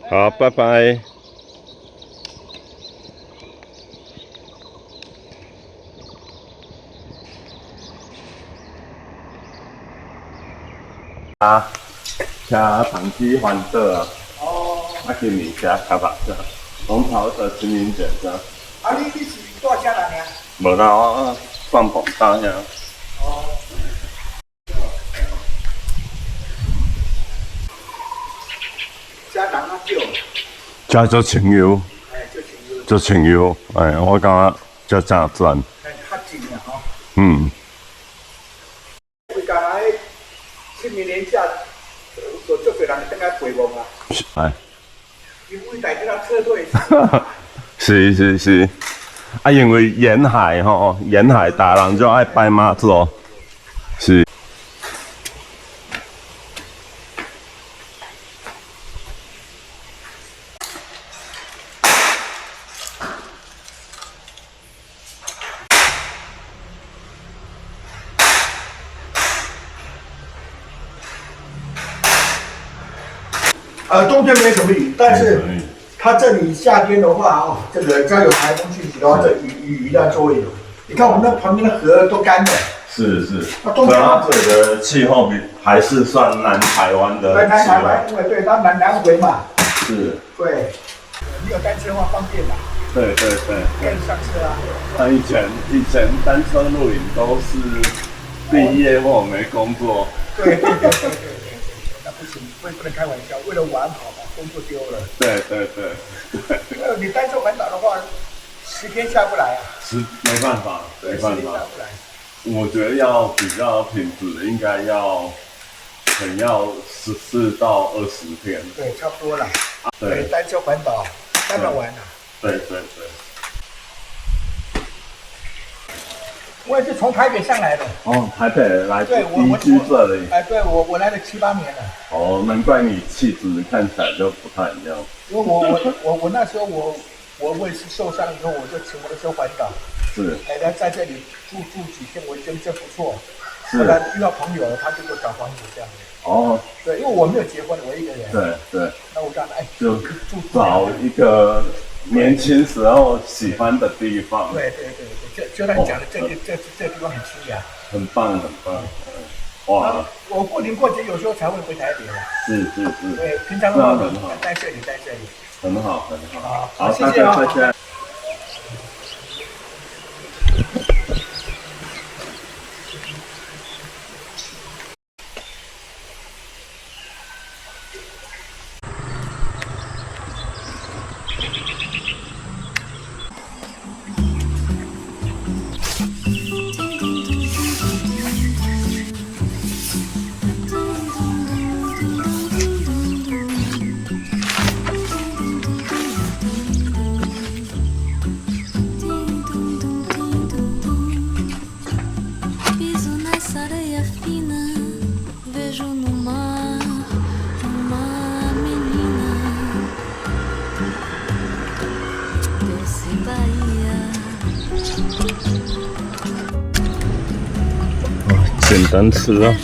好，拜拜。啊，吃糖鸡欢乐啊！哦，啊，今年吃较白色，龙袍的清明节是。啊，你是住遮人呀？无啦，我放pom搭遐。哦。遮人啊少。遮做清幽。做清幽，哎，我感觉遮真赞。哎，较近呀吼。嗯。为讲来清明年假，有足侪人等来陪望啊。哎。因为大家车队。是，啊，因为沿海吼，沿海大人就爱拜妈祖，是。冬天没什么雨，但是它这里夏天的话哦，这个只要有台风讯息的话，这雨量就会有。你看我们那旁边的河都干的。是。那它这里的气候还是算南台湾的。南台湾，因为对它南回嘛。是。对。你有单车的话方便啦。对。可以上车啊。那以前单车露营都是毕业或没工作。对。那不行，不能开玩笑，为了玩好嘛，工作丢了。对。你单车环岛的话，10天下不来啊。没办法。下不来。我觉得要比较品质，应该可能要14到20天。对，差不多了。对，单车环岛慢慢玩啊。对。我也是从台北上来的。哦，台北来移居这里。哎，对我来了7、8年了。哦，难怪你气质看起来就不太一样。因为我那时候我也是受伤以后，我就骑摩托车环岛。是。哎，在这里住几天，我觉得这不错。后来遇到朋友了，他就给我找房子这样子。哦。对，因为我没有结婚，我一个人。对。那我讲，就找一个年轻时候喜欢的地方。对，就像你讲的，这地方很清雅。很棒。哇！我过年过节有时候才会回台北的。是。对，平常的话在这里。很好。好，谢谢啊。简单吃啊。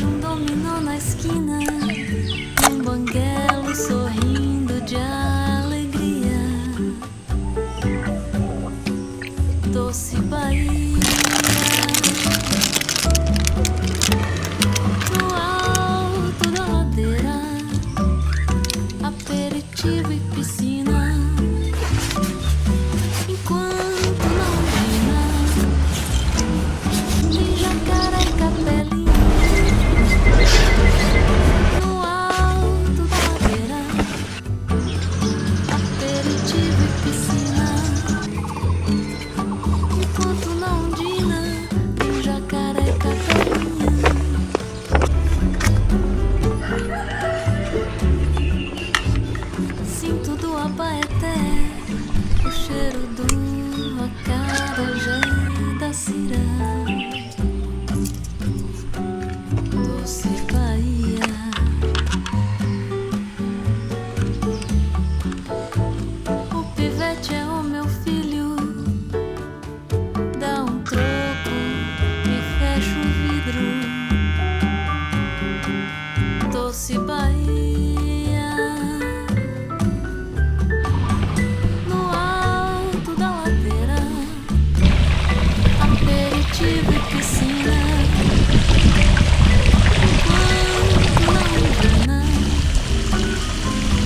cheiro do acarajé da ciranda, doce Bahia. O pivete é o meu filho, dá um troco e fecha o vidro, doce Bahia. Aperitivo e piscina, enquanto na andina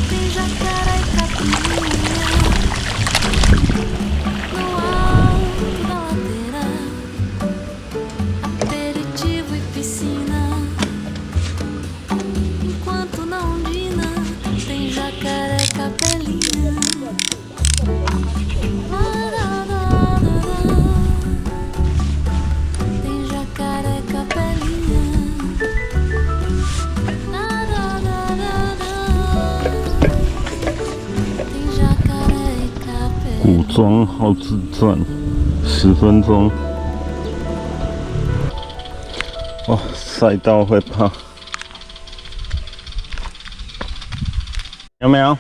tem jacaré e capirinha. No alto da ladeira, aperitivo e piscina, enquanto na ondina tem jacaré e capelinha.古装好自传，10分钟。哇，赛道会怕，有没有？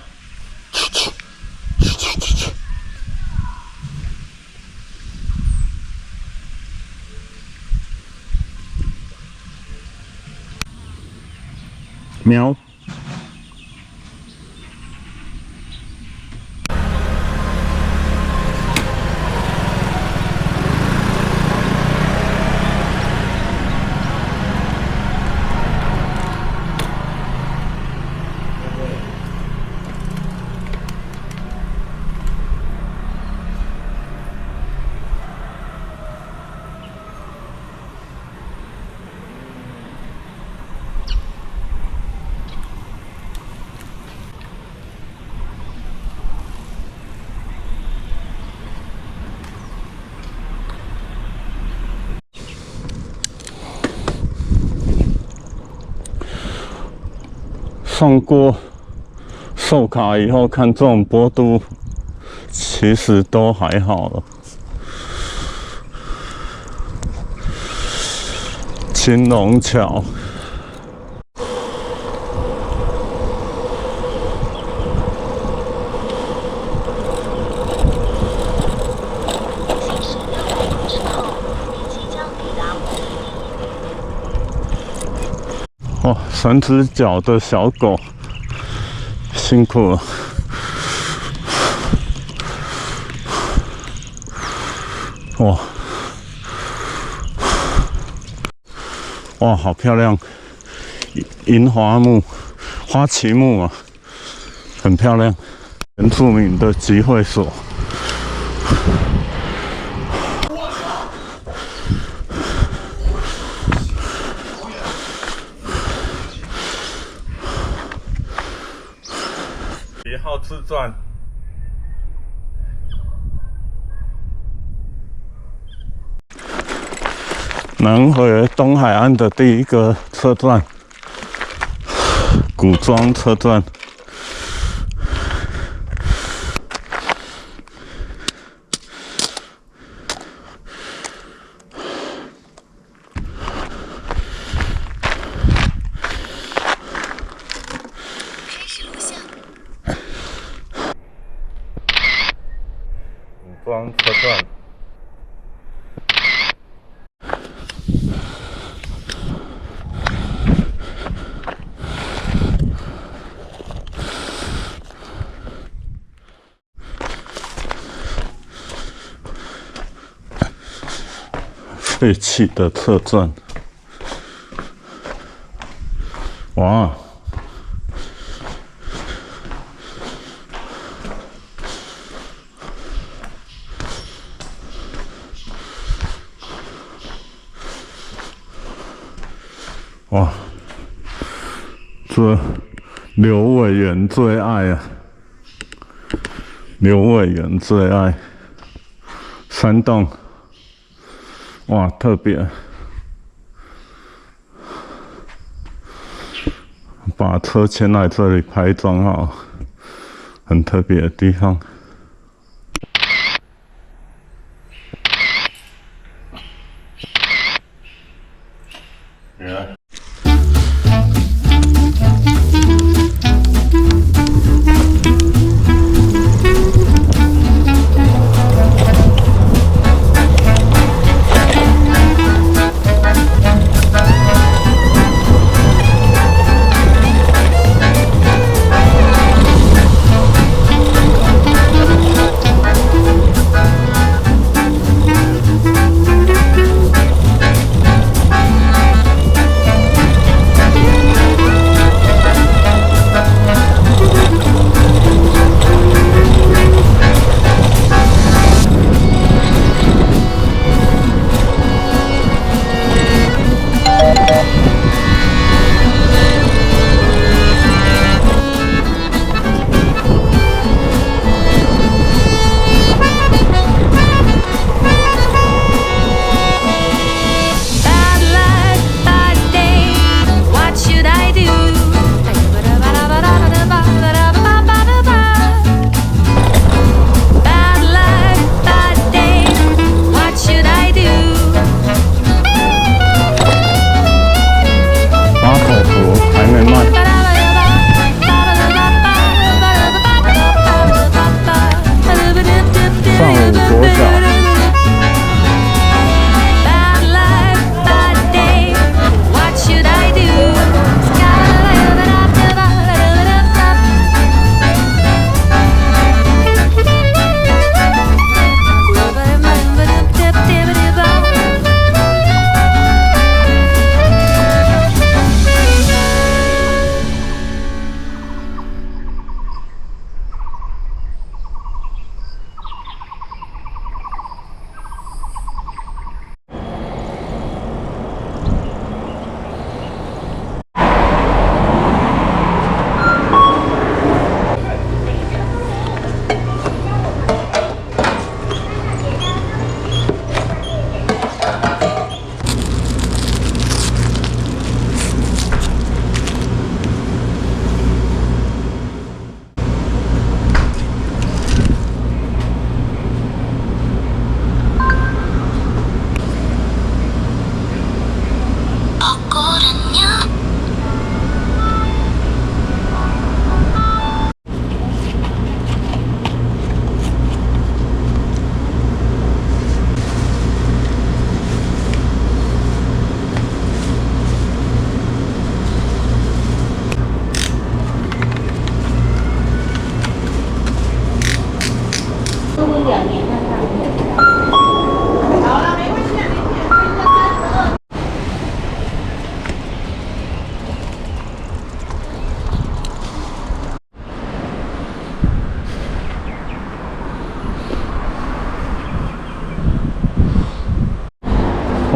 喵。上过寿卡以后，看这种坡度，其实都还好了。青龙桥。哇，3只脚的小狗，辛苦了。哇，哇，好漂亮！银花木、花旗木啊，很漂亮。原住民的集会所。1号自传。南回东海岸的第一个车站，古庄车站。古庄车站。废弃的车站，哇！哇！这刘委员最爱啊！刘委员最爱山洞。哇，特别！把车牵来这里拍照哈，很特别的地方。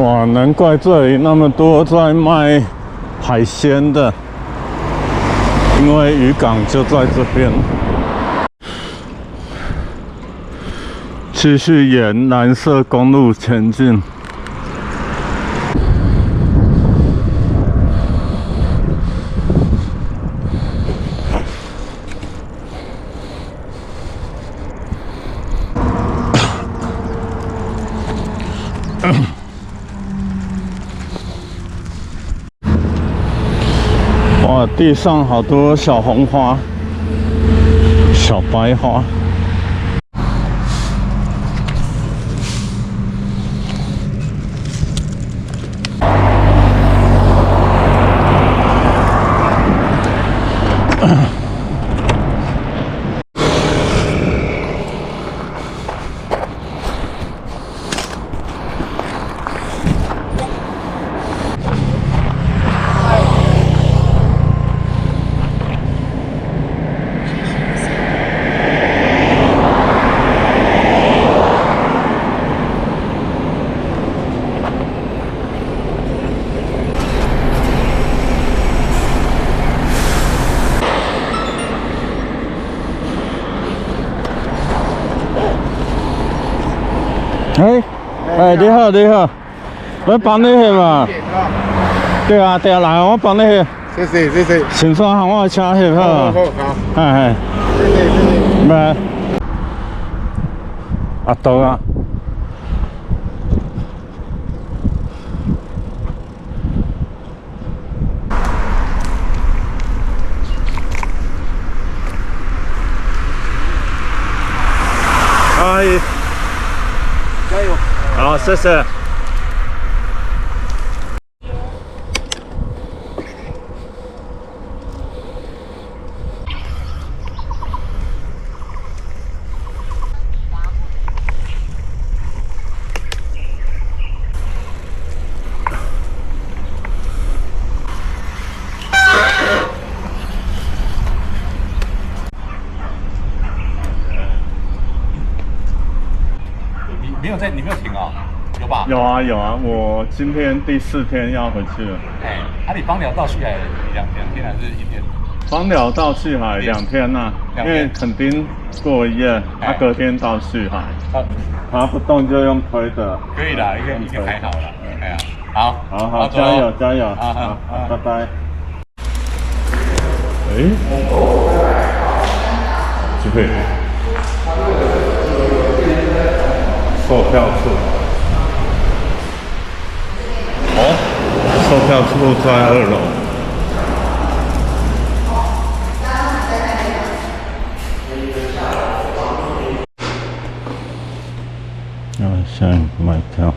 哇，难怪这里那么多在卖海鲜的，因为渔港就在这边。继续沿蓝色公路前进。哇，地上好多小红花、小白花。你好，你好，我帮你去嘛。对啊，来，我帮你去。谢谢。先生喊我车去好。好。哎。谢谢。咩？啊到啊。阿姨。加油！好，谢谢。你没有停啊？有吧？有啊，我今天第4天要回去了。你枋寮到旭海两天还是1天？枋寮到旭海2天呐，因为垦丁过1夜，隔天到旭海。爬不动就用推的。可以啦，应该还好啦。好，加油！好，拜拜。这边售票处。售票处在2楼。现在买票。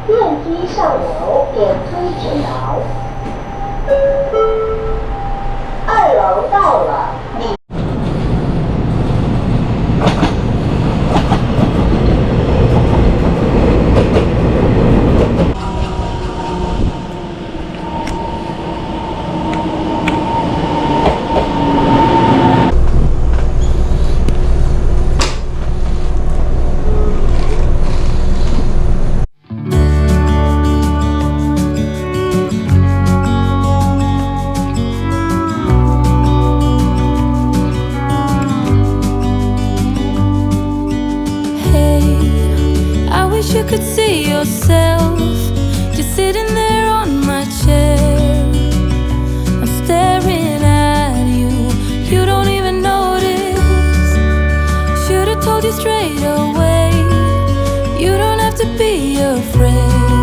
电梯上楼，点推指导。2楼到了，你。You could see yourself just sitting there on my chair. I'm staring at you, you don't even notice. Should've told you straight away, you don't have to be afraid.